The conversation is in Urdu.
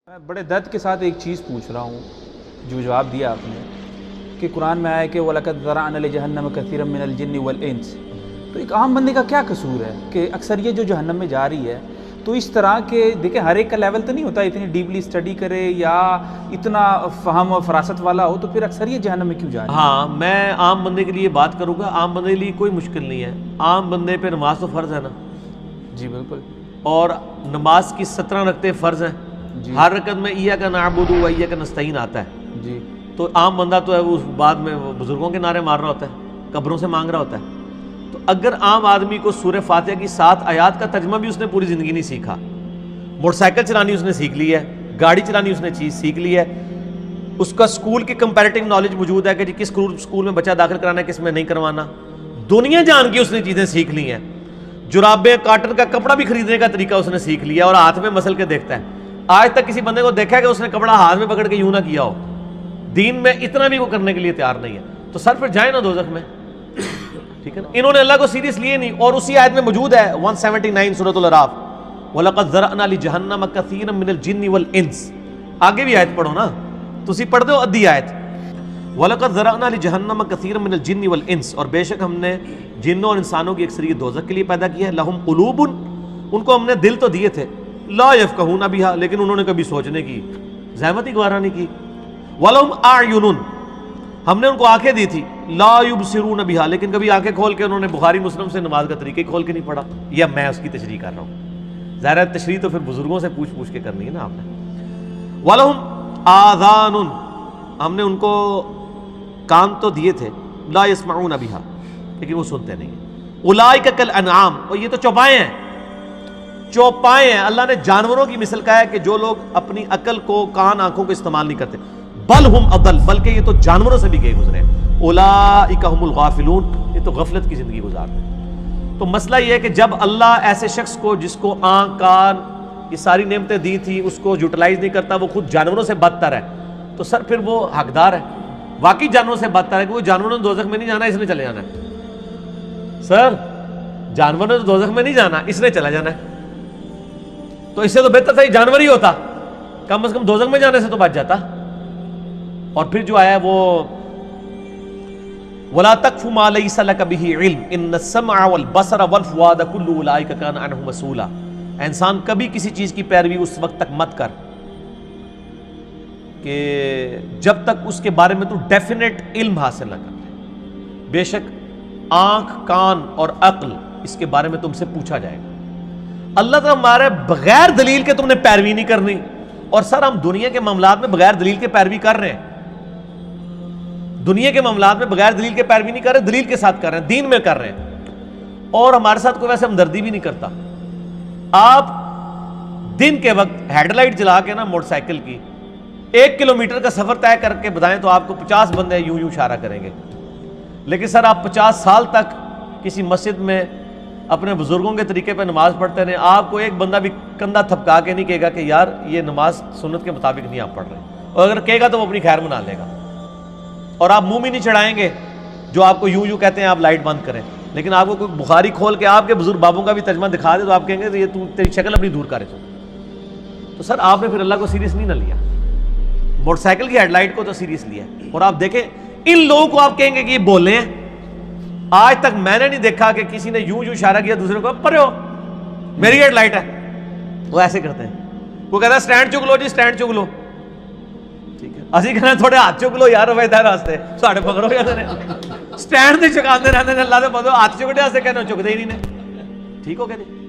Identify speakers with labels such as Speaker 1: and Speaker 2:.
Speaker 1: میں بڑے درد کے ساتھ ایک چیز پوچھ رہا ہوں جو جواب دیا آپ نے کہ قرآن میں آیا کہ وَلَقَدْ ذَرَعْنَا لِجَهَنَّمَ كَثِيرًا مِنَ الْجِنِّ وَالْإِنسِ، تو ایک عام بندے کا کیا قصور ہے کہ اکثر یہ جو جہنم میں جا رہی ہے تو اس طرح کے دیکھیں ہر ایک کا لیول تو نہیں ہوتا اتنی ڈیپلی اسٹڈی کرے یا اتنا فہم و فراست والا ہو، تو پھر اکثر یہ جہنم میں کیوں جا رہی ہے؟
Speaker 2: ہاں، میں عام بندے کے لیے بات کروں گا. عام بندے کے لیے کوئی مشکل نہیں ہے. عام بندے پہ نماز تو فرض ہے نا.
Speaker 1: جی بالکل.
Speaker 2: اور نماز کی 17 رکعتیں فرض ہیں.
Speaker 1: جی
Speaker 2: ہر رکعت میں ایاک نعبد و ایاک نستعین آتا ہے.
Speaker 1: جی
Speaker 2: تو عام بندہ تو ہے وہ بعد میں بزرگوں کے نعرے مار رہا ہوتا ہے، قبروں سے مانگ رہا ہوتا ہے. تو اگر عام آدمی کو سورہ فاتحہ کی 7 آیات کا ترجمہ بھی اس نے پوری زندگی نہیں سیکھا، موٹر سائیکل چلانی اس نے سیکھ لی ہے، گاڑی چلانی اس نے چیز سیکھ لی ہے، اس کا اسکول کی کمپیریٹیو نالج موجود ہے کہ جی کس اسکول میں بچہ داخل کرانا ہے کس میں نہیں کروانا، دنیا جان کی اس نے چیزیں سیکھ لی ہیں. جرابیں کاٹن کا کپڑا بھی خریدنے کا طریقہ اس نے سیکھ لیا اور ہاتھ میں مسل کے دیکھتا ہے. آج تک کسی بندے کو دیکھا ہے کہ اس نے کپڑا ہاتھ میں پکڑ کے یوں نہ کیا ہو. دین میں اتنا بھی وہ کرنے کے لیے تیار نہیں ہے. تو سر پھر جائے نا دوزخ میں. ٹھیک ہے نا. انہوں نے اللہ کو سیریس لیے نہیں. اور اسی آیت میں موجود ہے 179 سورۃ الاعراف، وَلَقَدْ ذَرَعْنَا لِجَهَنَّمَ كَثِيرًا مِنَ الْجِنِّ وَالْإِنسِ. آگے بھی آیت پڑھو نا، تسی پڑھ دو ادھی آیت. وَلَقَدْ ذَرَعْنَا لِجَهَنَّمَ كَثِيرًا مِنَ الْجِنِّ وَالْإِنسِ، اور بے شک ہم نے جنوں اور انسانوں کی اکثریت دوزخ کے لیے پیدا کی ہے. لَهُمْ قُلُوبٌ، ان کو ہم نے دل تو دیے تھے، لا يفقهون بها، لیکن انہوں نے کبھی سوچنے کی زحمت ہی گوارا نہیں کی. وَلَهُمْ أَعْيُنٌ، ہم نے ان کو آنکھیں دی تھی، لا يبصرون بها، لیکن کبھی آنکھیں کھول کے انہوں نے بخاری مسلم سے نماز کا طریقہ کھول کے نہیں پڑھا. یا میں اس کی تشریح کر رہا ہوں، ظاہر ہے تشریح تو پھر بزرگوں سے پوچھ کے کرنی ہے نا آپ نے. وَلَهُمْ آذَانٌ، ہم نے ان کو کان تو دیے تھے، لا يسمعون بها، لیکن وہ سنتے نہیں. اولئک کالانعام، اور یہ تو چوپائے ہیں. چوپائے ہیں. اللہ نے جانوروں کی مثل کہا ہے کہ جو لوگ اپنی عقل کو، کان، آنکھوں کو استعمال نہیں کرتے. بل ہم اضل، بلکہ یہ تو جانوروں سے بھی گئے گزرے. اولئک هم الغافلون، یہ تو غفلت کی زندگی گزارتے ہیں. تو مسئلہ یہ ہے کہ جب اللہ ایسے شخص کو جس کو آنکھ، کان، یہ ساری نعمتیں دی تھی اس کو یوٹیلائز نہیں کرتا، وہ خود جانوروں سے بدتر ہے، تو سر پھر وہ حقدار ہے. واقعی جانوروں سے بدتر ہے کہ وہ جانوروں نے دوزخ میں نہیں جانا، اس نے چلے جانا ہے. سر جانوروں نے تو دوزخ میں نہیں جانا، اس نے چلا جانا ہے. تو اس سے تو بہتر تھا یہ جانور ہی ہوتا، کم از کم دوزخ میں جانے سے تو بچ جاتا. اور پھر جو آیا ہے وہ وَلَا تَقْفُ مَا لَيْسَ لَكَ بِهِ عِلْمٌ إِنَّ السَّمْعَ وَالْبَصَرَ وَالْفُؤَادَ كُلُّ أُولَئِكَ كَانَ عَنْهُ مَسْئُولًا. انسان کبھی کسی چیز کی پیروی اس وقت تک مت کر کہ جب تک اس کے بارے میں تو ڈیفینیٹ علم حاصل نہ کر لے. بے شک آنکھ، کان اور عقل اس کے بارے میں تم سے پوچھا جائے گا. اللہ تعالیٰ ہمارے بغیر دلیل کے تم نے پیروی نہیں کرنی. اور سر ہم دنیا کے معاملات میں بغیر دلیل کے پیروی کر رہے ہیں. دنیا کے معاملات میں بغیر دلیل کے پیروی نہیں کر رہے، دلیل کے ساتھ کر رہے ہیں، دین میں کر رہے ہیں. اور ہمارے ساتھ کوئی ویسے ہمدردی بھی نہیں کرتا. آپ دن کے وقت ہیڈ لائٹ جلا کے نا موٹر سائیکل کی 1 کلومیٹر کا سفر طے کر کے بتائیں تو آپ کو 50 بندے یوں اشارہ کریں گے. لیکن سر آپ 50 سال تک کسی مسجد میں اپنے بزرگوں کے طریقے پہ نماز پڑھتے رہے، آپ کو ایک بندہ بھی کندھا تھپکا کے نہیں کہے گا کہ یار یہ نماز سنت کے مطابق نہیں آپ پڑھ رہے. اور اگر کہے گا تو وہ اپنی خیر منا لے گا. اور آپ منہ بھی نہیں چڑھائیں گے جو آپ کو یوں کہتے ہیں آپ لائٹ بند کریں. لیکن آپ کو کوئی بخاری کھول کے آپ کے بزرگ بابوں کا بھی ترجمہ دکھا دے تو آپ کہیں گے یہ تیری شکل اپنی دور کرے. تو سر آپ نے پھر اللہ کو سیریس نہیں نہ لیا، موٹر سائیکل کی ہیڈ لائٹ کو تو سیریس لیا. اور آپ دیکھیں ان لوگوں کو آپ کہیں گے کہ یہ بولے ہیں. آج تک میں نے نہیں دیکھا کہ کسی نے یوں اشارہ کیا دوسرے کو پرے ہو میری ہیڈ لائٹ ہے. وہ ایسے کرتے ہیں. وہ کہتا ہے سٹینڈ چک لو جی، سٹینڈ چک لو. ٹھیک ہے اسی کہنا تھوڑے ہاتھ چک لو یار، ویسے راستے ساڑھے پکڑو جاتے ہیں سٹینڈ نہیں چکاتے رہتے ہیں. اللہ سے بندو ہاتھ چکنے واسطے کہنا چکتے ہی نہیں نے. ٹھیک ہو گیا جی.